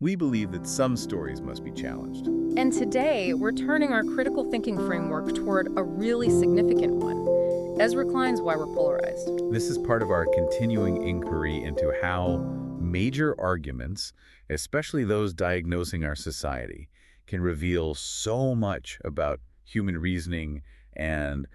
We believe that some stories must be challenged. And today, we're turning our critical thinking framework toward a really significant one. Ezra Klein's Why We're Polarized. This is part of our continuing inquiry into how major arguments, especially those diagnosing our society, can reveal so much about human reasoning and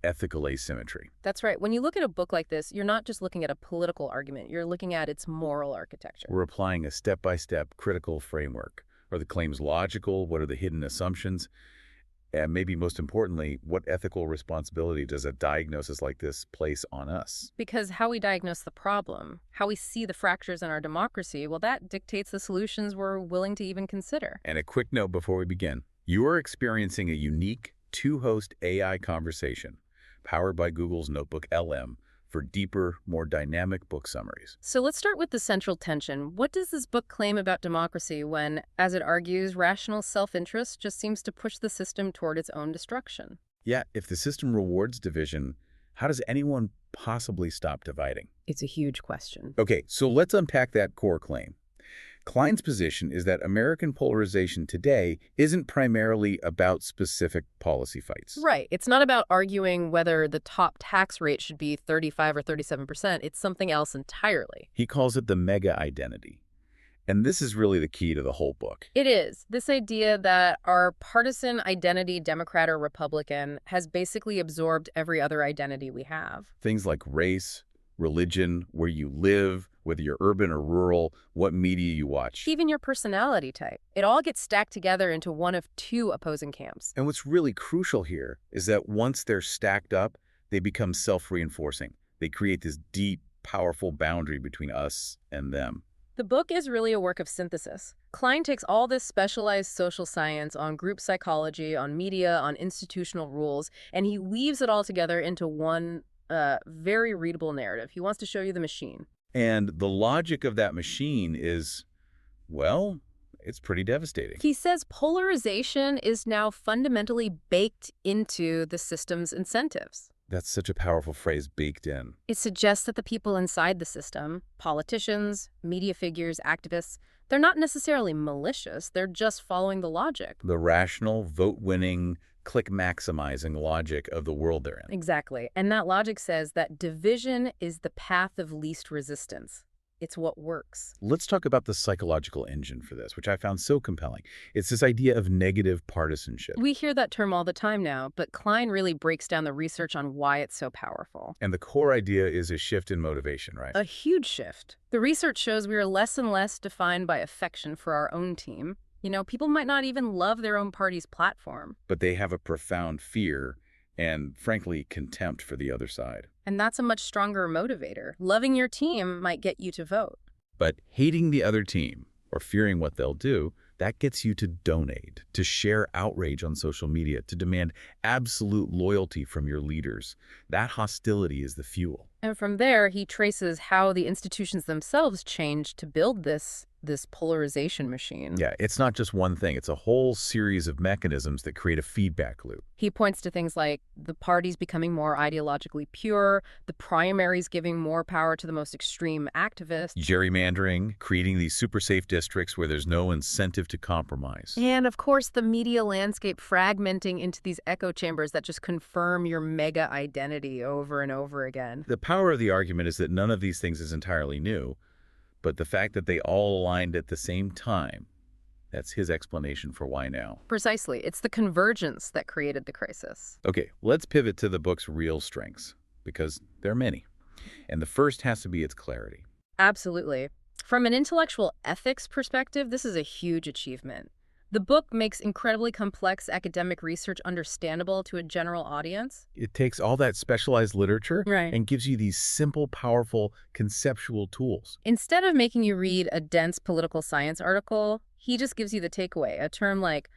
ethical asymmetry. That's right. When you look at a book like this, you're not just looking at a political argument, you're looking at its moral architecture. We're applying a step-by-step critical framework. Are the claims logical? What are the hidden assumptions? And maybe most importantly, what ethical responsibility does a diagnosis like this place on us? Because how we diagnose the problem, how we see the fractures in our democracy, well, that dictates the solutions we're willing to even consider. And a quick note before we begin. You are experiencing a unique two-host AI conversation powered by Google's Notebook LM for deeper, more dynamic book summaries. So let's start with the central tension. What does this book claim about democracy when, as it argues, rational self-interest just seems to push the system toward its own destruction? Yeah, if the system rewards division, how does anyone possibly stop dividing? It's a huge question. Okay, so let's unpack that core claim. Klein's position is that American polarization today isn't primarily about specific policy fights. Right. It's not about arguing whether the top tax rate should be 35 or 37%. It's something else entirely. He calls it the mega identity. And this is really the key to the whole book. It is. This idea that our partisan identity, Democrat or Republican, has basically absorbed every other identity we have. Things like race, religion, where you live, whether you're urban or rural, what media you watch. Even your personality type. It all gets stacked together into one of two opposing camps. And what's really crucial here is that once they're stacked up, they become self-reinforcing. They create this deep, powerful boundary between us and them. The book is really a work of synthesis. Klein takes all this specialized social science on group psychology, on media, on institutional rules, and he weaves it all together into one very readable narrative. He wants to show you the machine. And the logic of that machine is, well, it's pretty devastating. He says polarization is now fundamentally baked into the system's incentives. That's such a powerful phrase, baked in. It suggests that the people inside the system, politicians, media figures, activists, they're not necessarily malicious. They're just following the logic. The rational, vote-winning, click-maximizing logic of the world they're in. Exactly. And that logic says that division is the path of least resistance. It's what works. Let's talk about the psychological engine for this, which I found so compelling. It's this idea of negative partisanship. We hear that term all the time now, but Klein really breaks down the research on why it's so powerful. And the core idea is a shift in motivation, right? A huge shift. The research shows we are less and less defined by affection for our own team. You know, people might not even love their own party's platform. But they have a profound fear and, frankly, contempt for the other side. And that's a much stronger motivator. Loving your team might get you to vote. But hating the other team or fearing what they'll do, that gets you to donate, to share outrage on social media, to demand absolute loyalty from your leaders. That hostility is the fuel. And from there, he traces how the institutions themselves changed to build this polarization machine. Yeah, it's not just one thing. It's a whole series of mechanisms that create a feedback loop. He points to things like the parties becoming more ideologically pure, the primaries giving more power to the most extreme activists. Gerrymandering, creating these super safe districts where there's no incentive to compromise. And of course, the media landscape fragmenting into these echo chambers that just confirm your mega identity over and over again. The power of the argument is that none of these things is entirely new. But the fact that they all aligned at the same time, that's his explanation for why now. Precisely. It's the convergence that created the crisis. Okay, let's pivot to the book's real strengths, because there are many. And the first has to be its clarity. Absolutely. From an intellectual ethics perspective, this is a huge achievement. The book makes incredibly complex academic research understandable to a general audience. It takes all that specialized literature Right. and gives you these simple, powerful, conceptual tools. Instead of making you read a dense political science article, he just gives you the takeaway. A term like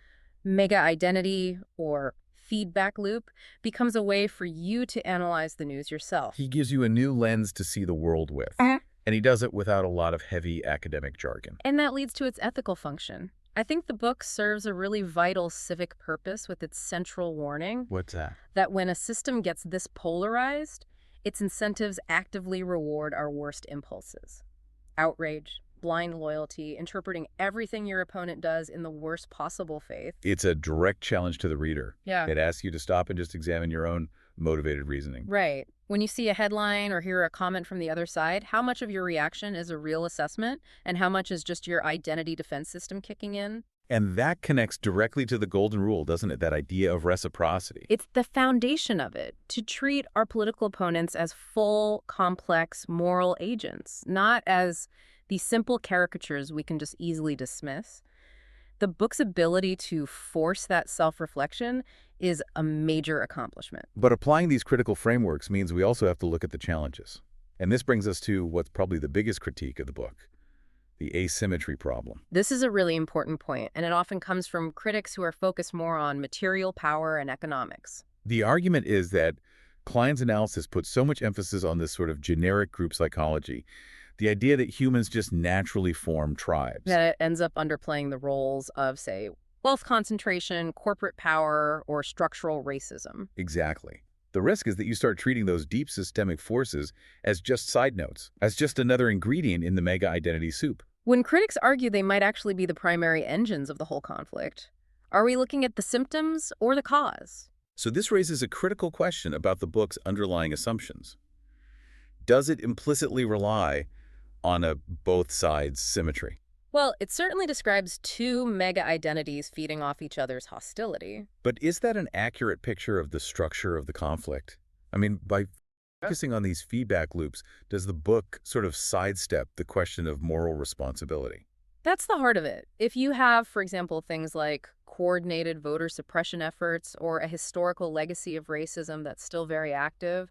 mega identity or feedback loop becomes a way for you to analyze the news yourself. He gives you a new lens to see the world with. And he does it without a lot of heavy academic jargon. And that leads to its ethical function. I think the book serves a really vital civic purpose with its central warning. What's that? That when a system gets this polarized, its incentives actively reward our worst impulses. Outrage, blind loyalty, interpreting everything your opponent does in the worst possible faith. It's a direct challenge to the reader. Yeah. It asks you to stop and just examine your own motivated reasoning. Right. When you see a headline or hear a comment from the other side, how much of your reaction is a real assessment and how much is just your identity defense system kicking in? And that connects directly to the golden rule, doesn't it? That idea of reciprocity. It's the foundation of it, to treat our political opponents as full, complex, moral agents, not as these simple caricatures we can just easily dismiss. The book's ability to force that self-reflection is a major accomplishment. But applying these critical frameworks means we also have to look at the challenges. And this brings us to what's probably the biggest critique of the book, the asymmetry problem. This is a really important point, and it often comes from critics who are focused more on material power and economics. The argument is that Klein's analysis puts so much emphasis on this sort of generic group psychology, the idea that humans just naturally form tribes. That it ends up underplaying the roles of, say, wealth concentration, corporate power, or structural racism. Exactly. The risk is that you start treating those deep systemic forces as just side notes, as just another ingredient in the mega-identity soup. When critics argue they might actually be the primary engines of the whole conflict, are we looking at the symptoms or the cause? So this raises a critical question about the book's underlying assumptions. Does it implicitly rely on a both sides symmetry? Well, it certainly describes two mega-identities feeding off each other's hostility. But is that an accurate picture of the structure of the conflict? I mean, by focusing on these feedback loops, does the book sort of sidestep the question of moral responsibility? That's the heart of it. If you have, for example, things like coordinated voter suppression efforts or a historical legacy of racism that's still very active,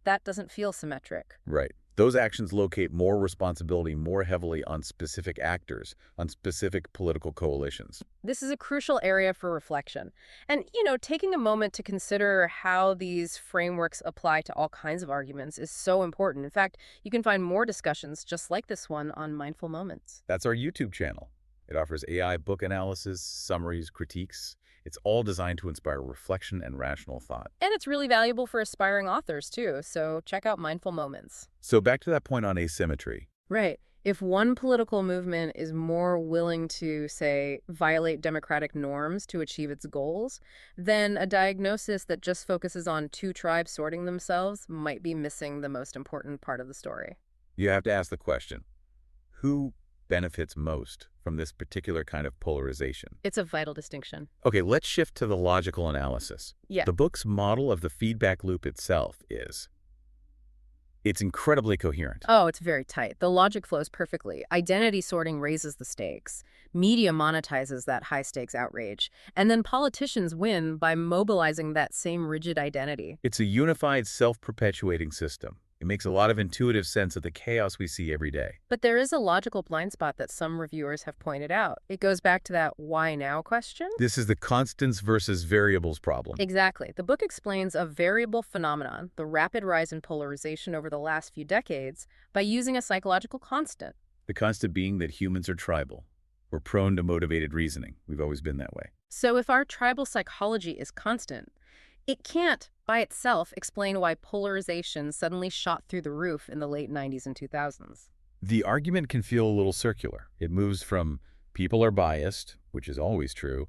that doesn't feel symmetric. Right. Those actions locate more responsibility more heavily on specific actors, on specific political coalitions. This is a crucial area for reflection. And, taking a moment to consider how these frameworks apply to all kinds of arguments is so important. In fact, you can find more discussions just like this one on Mindful Moments. That's our YouTube channel. It offers AI book analysis, summaries, critiques. It's all designed to inspire reflection and rational thought. And it's really valuable for aspiring authors, too, so check out Mindful Moments. So back to that point on asymmetry. Right. If one political movement is more willing to, say, violate democratic norms to achieve its goals, then a diagnosis that just focuses on two tribes sorting themselves might be missing the most important part of the story. You have to ask the question, who benefits most from this particular kind of polarization? It's a vital distinction. Okay, let's shift to the logical analysis. Yeah. The book's model of the feedback loop itself it's incredibly coherent. Oh, it's very tight. The logic flows perfectly. Identity sorting raises the stakes. Media monetizes that high-stakes outrage. And then politicians win by mobilizing that same rigid identity. It's a unified, self-perpetuating system. It makes a lot of intuitive sense of the chaos we see every day. But there is a logical blind spot that some reviewers have pointed out. It goes back to that why now question. This is the constants versus variables problem. Exactly. The book explains a variable phenomenon, the rapid rise in polarization over the last few decades, by using a psychological constant. The constant being that humans are tribal. We're prone to motivated reasoning. We've always been that way. So if our tribal psychology is constant, it can't, by itself, explain why polarization suddenly shot through the roof in the late 90s and 2000s. The argument can feel a little circular. It moves from people are biased, which is always true,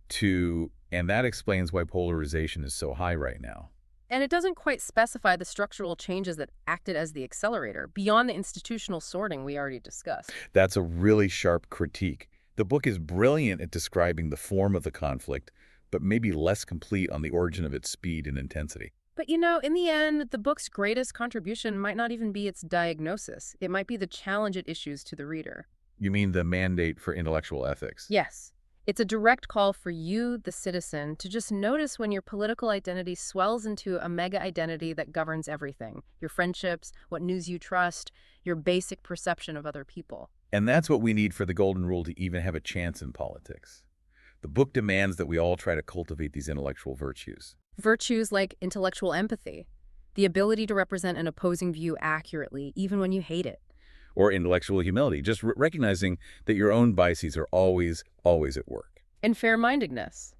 to, and that explains why polarization is so high right now. And it doesn't quite specify the structural changes that acted as the accelerator, beyond the institutional sorting we already discussed. That's a really sharp critique. The book is brilliant at describing the form of the conflict, but maybe less complete on the origin of its speed and intensity. But in the end, the book's greatest contribution might not even be its diagnosis. It might be the challenge it issues to the reader. You mean the mandate for intellectual ethics? Yes. It's a direct call for you, the citizen, to just notice when your political identity swells into a mega-identity that governs everything. Your friendships, what news you trust, your basic perception of other people. And that's what we need for the golden rule to even have a chance in politics. The book demands that we all try to cultivate these intellectual virtues. Virtues like intellectual empathy, the ability to represent an opposing view accurately, even when you hate it. Or intellectual humility, just recognizing that your own biases are always at work. And fair-mindedness.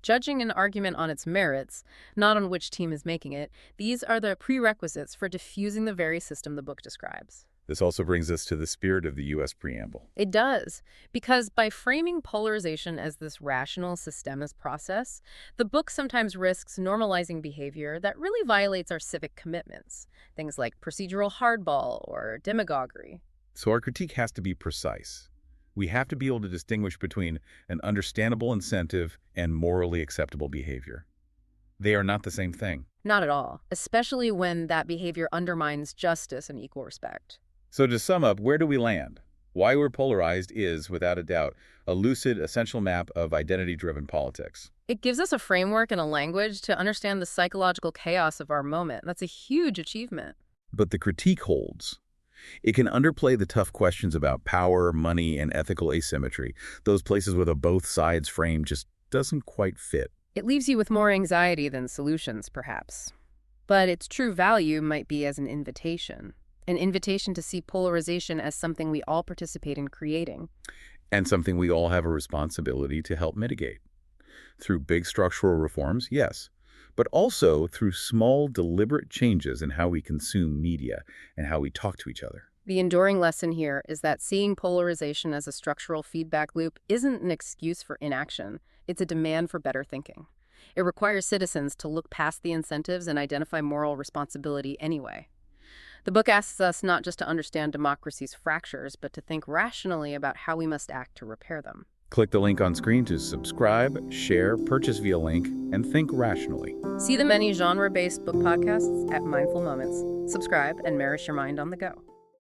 Judging an argument on its merits, not on which team is making it, these are the prerequisites for diffusing the very system the book describes. This also brings us to the spirit of the U.S. preamble. It does, because by framing polarization as this rational systemist process, the book sometimes risks normalizing behavior that really violates our civic commitments, things like procedural hardball or demagoguery. So our critique has to be precise. We have to be able to distinguish between an understandable incentive and morally acceptable behavior. They are not the same thing. Not at all, especially when that behavior undermines justice and equal respect. So to sum up, where do we land? Why We're Polarized is, without a doubt, a lucid, essential map of identity-driven politics. It gives us a framework and a language to understand the psychological chaos of our moment. That's a huge achievement. But the critique holds. It can underplay the tough questions about power, money, and ethical asymmetry, those places where the both sides frame just doesn't quite fit. It leaves you with more anxiety than solutions, perhaps. But its true value might be as an invitation to see polarization as something we all participate in creating. And something we all have a responsibility to help mitigate. Through big structural reforms, yes, but also through small, deliberate changes in how we consume media and how we talk to each other. The enduring lesson here is that seeing polarization as a structural feedback loop isn't an excuse for inaction. It's a demand for better thinking. It requires citizens to look past the incentives and identify moral responsibility anyway. The book asks us not just to understand democracy's fractures, but to think rationally about how we must act to repair them. Click the link on screen to subscribe, share, purchase via link, and think rationally. See the many genre-based book podcasts at Mindful Moments. Subscribe and nourish your mind on the go.